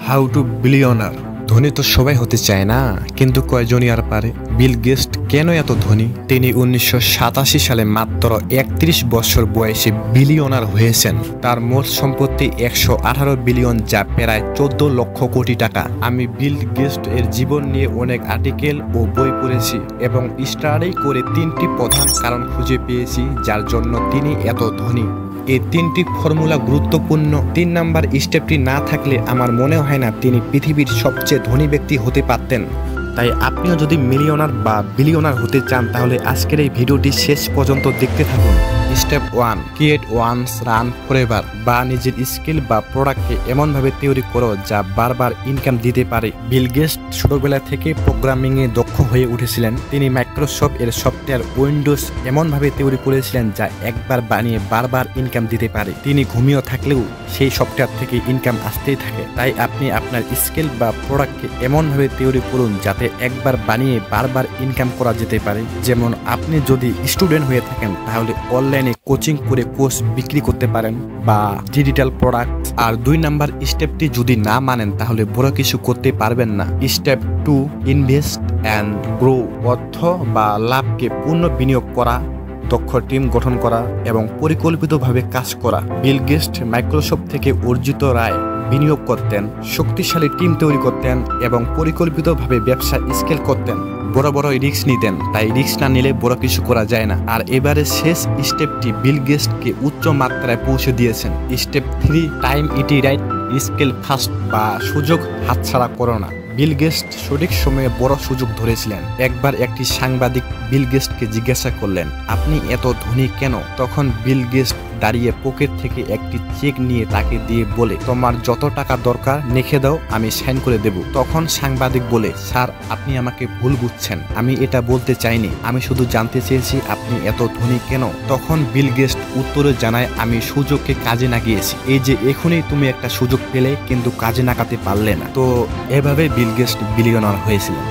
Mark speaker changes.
Speaker 1: How to billionaire. ধনী তো সবাই হতে চায় না, কিন্তু কয়জনই আর পারে? বিল গেটস কেন এত ধনী? তিনি 1987 সালে মাত্র 31 বছর বয়সে বিলিয়নার হয়েছেন। তার মোট সম্পত্তি 118 বিলিয়ন, যা প্রায় 14 লক্ষ কোটি টাকা। আমি বিল গেটস এর জীবন নিয়ে অনেক আর্টিকেল ও বই পড়েছি এবং স্টাডি করে 3টি প্রধান কারণ খুঁজে পেয়েছি যার জন্য তিনি এত ধনী। এই 3টি ফর্মুলা গুরুত্বপূর্ণ। 3 নাম্বার স্টেপটি না থাকলে আমার মনে হয় না তিনি পৃথিবীর সবচেয়ে ধনী ব্যক্তি হতে পারতেন। তাই আপনিও যদি মিলিয়নার বা বিলিয়নার হতে চান তাহলে আজকের এই ভিডিওটি শেষ পর্যন্ত দেখতে থাকুন। Step 1, create once run forever, বা নিজের স্কিল বা প্রোডাক্টকে এমনভাবে তৈরি করো যা বারবার ইনকাম দিতে পারে। বিল গেটস ছোটবেলা থেকে প্রোগ্রামিংয়ে দক্ষ হয়ে উঠেছিলেন। তিনি মাইক্রোসফট এর সফটওয়্যার উইন্ডোজ এমনভাবে তৈরি করেছিলেন যা একবার বানিয়ে বারবার ইনকাম দিতে পারে। তিনি ঘুমিয়ে থাকলেও সেই সফটওয়্যার থেকে ইনকাম আসতেই থাকে। তাই আপনি আপনার স্কিল বা প্রোডাক্টকে এমনভাবে তৈরি করুন যাতে একবার বানিয়ে বারবার ইনকাম করা যেতে পারে। যেমন আপনি যদি স্টুডেন্ট হয়ে থাকেন তাহলে অনলাইনে কোচিং করে কোর্স বিক্রি করতে পারেন বা ডিজিটাল প্রোডাক্ট। আর 2 নাম্বার স্টেপটি যদি না মানেন তাহলে বড় কিছু করতে পারবেন না। স্টেপ 2, ইনভেস্ট অ্যান্ড গ্রো, অর্থ বা লাভকে পূর্ণ বিনিয়োগ করা, দক্ষ টিম গঠন করা এবং পরিকল্পিতভাবে কাজ করা। বিল গেটস মাইক্রোসফট থেকে অর্জিত আয় বিনিয়োগ করতেন, শক্তিশালী টিম তৈরি করতেন এবং পরিকল্পিতভাবে ব্যবসা স্কেল করতেন। বড় বড় রিস্ক নিতেন, তাই রিস্ক না নিলে বড় কিছু করা যায় না। আর এবারে শেষ স্টেপটি বিল গেটসকে উচ্চ মাত্রায় পৌঁছে দিয়েছেন। Step 3, time it right, scale fast, বা সুযোগ হাতছাড়া করো না। বিল গেটস সঠিক সময়ে বড় সুযোগ ধরেছিলেন। একবার একটি সাংবাদিক বিল গেটসকে জিজ্ঞাসা করলেন, আপনি এত ধনী কেন? তখন বিল গেটস দাঁড়িয়ে পকেট থেকে একটি চেক নিয়ে তাকে দিয়ে বলে, তোমার যত টাকা দরকার লিখে দাও, আমি সাইন করে দেব। তখন সাংবাদিক বলে, স্যার আপনি আমাকে ভুল বুঝছেন, আমি এটা বলতে চাইনি, আমি শুধু জানতে চেয়েছি আপনি এত ধনী কেন। তখন বিল গেটস উত্তরে জানায়, আমি সুযোগকে কাজে লাগিয়েছি। এই যে এখনই তুমি একটা সুযোগ পেলে কিন্তু কাজে লাগাতে পারলে না। তো এভাবে বিল গেটস বিলিয়নার হয়েছিলেন।